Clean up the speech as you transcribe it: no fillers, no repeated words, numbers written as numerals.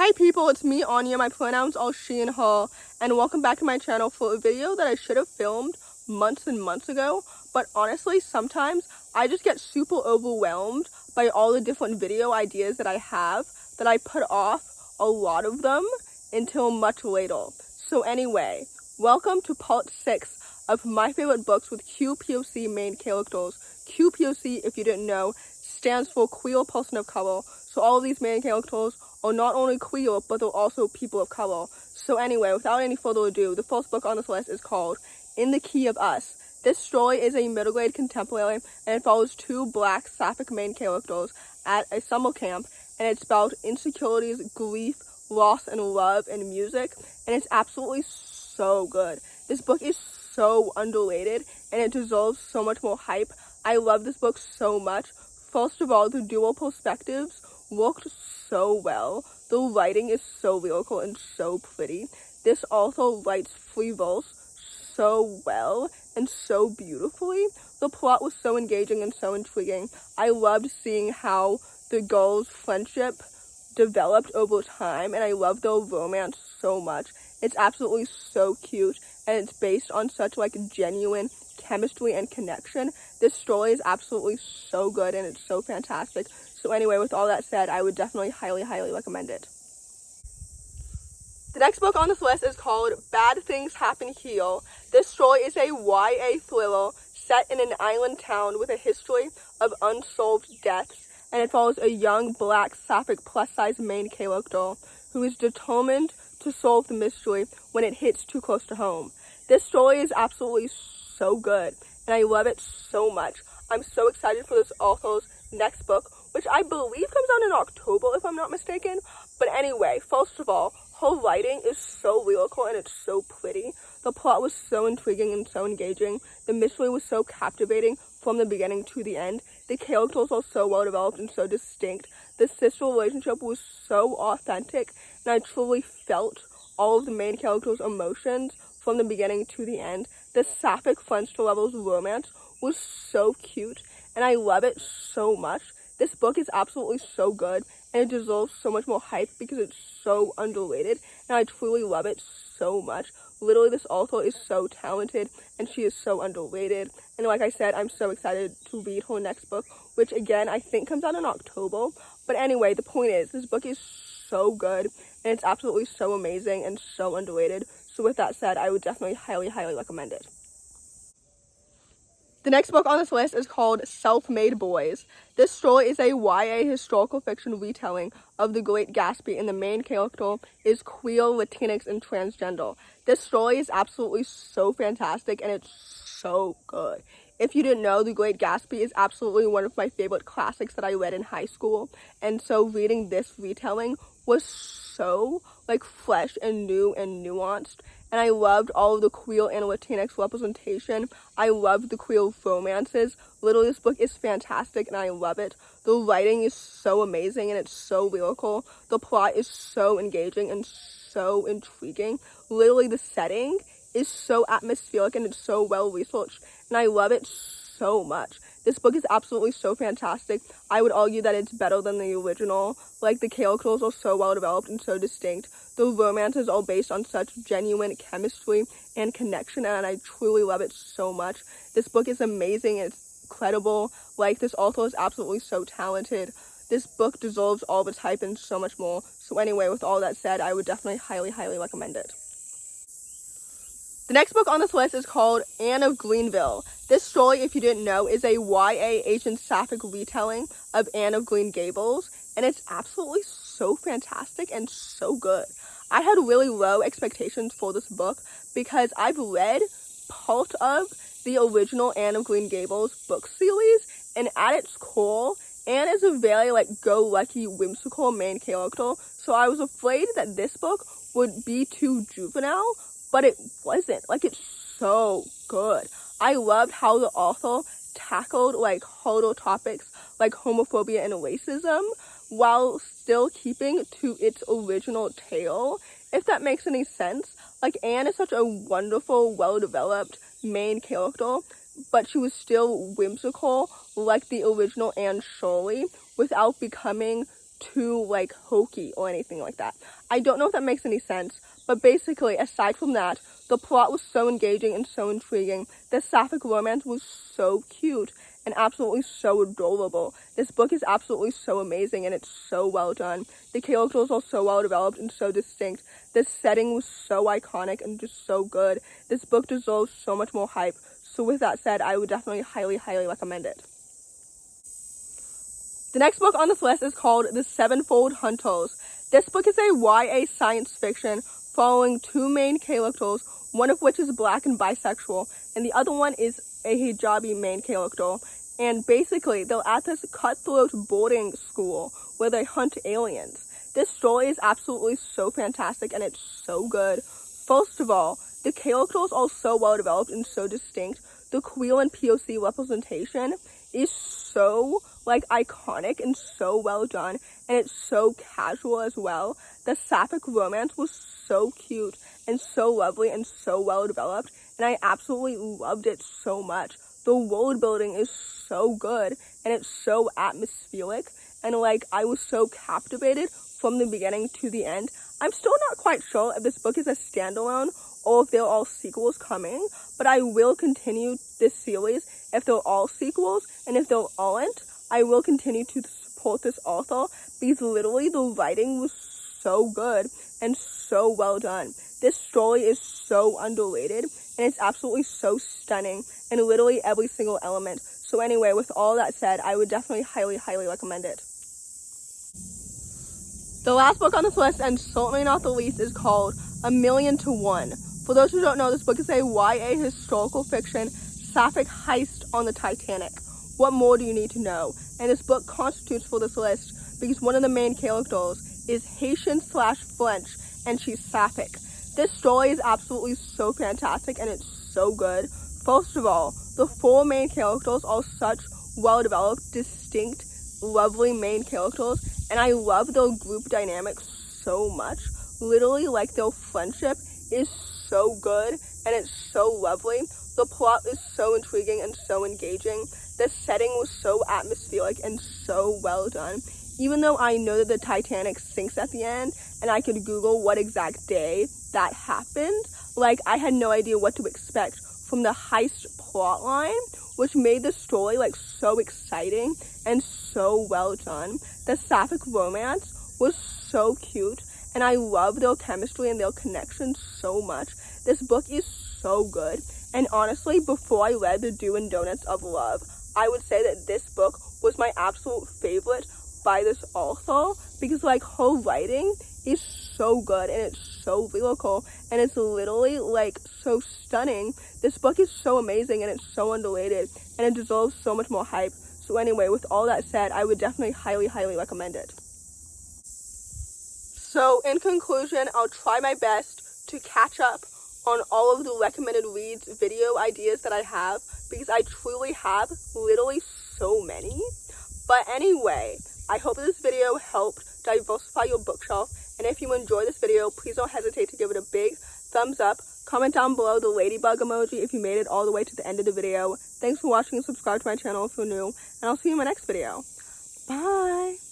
Hi people, it's me Anja, my pronouns are she and her, and welcome back to my channel for a video that I should have filmed months and months ago, but honestly sometimes I just get super overwhelmed by all the different video ideas that I have that I put off a lot of them until much later. So anyway, welcome to part 6 of my favorite books with QPOC main characters. QPOC, if you didn't know, stands for queer person of color, so all of these main characters are not only queer, but they're also people of color. So anyway, without any further ado, the first book on this list is called In the Key of Us. This story is a middle grade contemporary, and it follows two black sapphic main characters at a summer camp, and it's about insecurities, grief, loss, and love, and music, and it's absolutely so good. This book is so underrated, and it deserves so much more hype. I love this book so much. First of all, the dual perspectives worked so well. The writing is so lyrical and so pretty. This author writes free verse so well and so beautifully. The plot was so engaging and so intriguing. I loved seeing how the girls' friendship developed over time, and I love their romance so much. It's absolutely so cute, and it's based on such genuine chemistry and connection. This story is absolutely so good, and it's so fantastic. So anyway, with all that said, I would definitely highly recommend it. The next book on this list is called Bad Things Happen Here. This story is a YA thriller set in an island town with a history of unsolved deaths, and it follows a young black sapphic plus-size main character who is determined to solve the mystery when it hits too close to home. This story is absolutely so good, and I love it so much. I'm so excited for this author's next book, which I believe comes out in October if I'm not mistaken. But anyway, first of all, her writing is so lyrical and it's so pretty. The plot was so intriguing and so engaging. The mystery was so captivating from the beginning to the end. The characters are so well developed and so distinct. The sister relationship was so authentic, and I truly felt all of the main characters' emotions from the beginning to the end. The sapphic friendship levels romance was so cute, and I love it so much. This book is absolutely so good, and it deserves so much more hype because it's so underrated, and I truly love it so much. Literally, this author is so talented, and she is so underrated. And like I said, I'm so excited to read her next book, which again, I think comes out in October. But anyway, the point is, this book is so good, and it's absolutely so amazing and so underrated. So with that said, I would definitely highly recommend it. The next book on this list is called Self-Made Boys. This story is a YA historical fiction retelling of The Great Gatsby, and the main character is queer, Latinx, and transgender. This story is absolutely so fantastic, and it's so good. If you didn't know, The Great Gatsby is absolutely one of my favorite classics that I read in high school, and so reading this retelling was so fresh and new and nuanced, and I loved all of the queer and Latinx representation. I loved the queer romances. Literally, this book is fantastic, and I love it. The writing is so amazing, and it's so lyrical. The plot is so engaging and so intriguing. Literally, the setting is so atmospheric, and it's so well researched, and I love it so much. This book is absolutely so fantastic. I would argue that it's better than the original. The characters are so well developed and so distinct. The romances are based on such genuine chemistry and connection, and I truly love it so much. This book is amazing. It's incredible. This author is absolutely so talented. This book deserves all of its hype and so much more. So anyway, with all that said, I would definitely highly recommend it. The next book on this list is called Anne of Greenville. This story, if you didn't know, is a YA Asian sapphic retelling of Anne of Green Gables, and it's absolutely so fantastic and so good. I had really low expectations for this book because I've read part of the original Anne of Green Gables book series, and at its core, Anne is a very go-lucky, whimsical main character, so I was afraid that this book would be too juvenile, but it wasn't. It's so good. I loved how the author tackled harder topics like homophobia and racism while still keeping to its original tale, if that makes any sense. Anne is such a wonderful, well-developed main character, but she was still whimsical like the original Anne Shirley without becoming too, like, hokey or anything like that. I don't know if that makes any sense, but basically, aside from that, the plot was so engaging and so intriguing. The sapphic romance was so cute and absolutely so adorable. This book is absolutely so amazing, and it's so well done. The characters are so well developed and so distinct. The setting was so iconic and just so good. This book deserves so much more hype. So with that said, I would definitely highly, highly recommend it. The next book on this list is called The Sevenfold Hunters. This book is a YA science fiction following two main characters, one of which is black and bisexual, and the other one is a hijabi main character. And basically, they're at this cutthroat boarding school where they hunt aliens. This story is absolutely so fantastic, and it's so good. First of all, the characters are so well developed and so distinct. The queer and POC representation is so, like, iconic and so well done, and it's so casual as well. The sapphic romance was so cute and so lovely and so well developed, and I absolutely loved it so much. The world building is so good, and it's so atmospheric, and, like, I was so captivated from the beginning to the end. I'm still not quite sure if this book is a standalone or if they're all sequels coming, but I will continue this series if they're all sequels, and if they aren't, I will continue to support this author, because literally the writing was so good and so well done. This story is so underrated, and it's absolutely so stunning in literally every single element. So anyway, with all that said, I would definitely highly, highly recommend it. The last book on this list, and certainly not the least, is called A Million to One. For those who don't know, this book is a YA historical fiction sapphic heist on the Titanic. What more do you need to know? And this book constitutes for this list because one of the main characters is Haitian/French, and she's sapphic. This story is absolutely so fantastic, and it's so good. First of all, the four main characters are such well-developed, distinct, lovely main characters, and I love their group dynamics so much. Literally, like, their friendship is so good, and it's so lovely. The plot is so intriguing and so engaging. The setting was so atmospheric and so well done. Even though I know that the Titanic sinks at the end, and I could Google what exact day that happened, like, I had no idea what to expect from the heist plotline, which made the story, like, so exciting and so well done. The sapphic romance was so cute, and I love their chemistry and their connection so much. This book is so good, and honestly, before I read The Do and Donuts of Love, I would say that this book was my absolute favorite by this author, because, like, her writing is so good, and it's so lyrical, and it's literally, like, so stunning. This book is so amazing, and it's so underrated, and it deserves so much more hype. So anyway, with all that said, I would definitely highly, highly recommend it. So in conclusion, I'll try my best to catch up on all of the recommended reads video ideas that I have, because I truly have literally so many. But anyway, I hope this video helped diversify your bookshelf, and if you enjoy this video, please don't hesitate to give it a big thumbs up. Comment down below the ladybug emoji if you made it all the way to the end of the video. Thanks for watching, and subscribe to my channel if you're new, and I'll see you in my next video. Bye!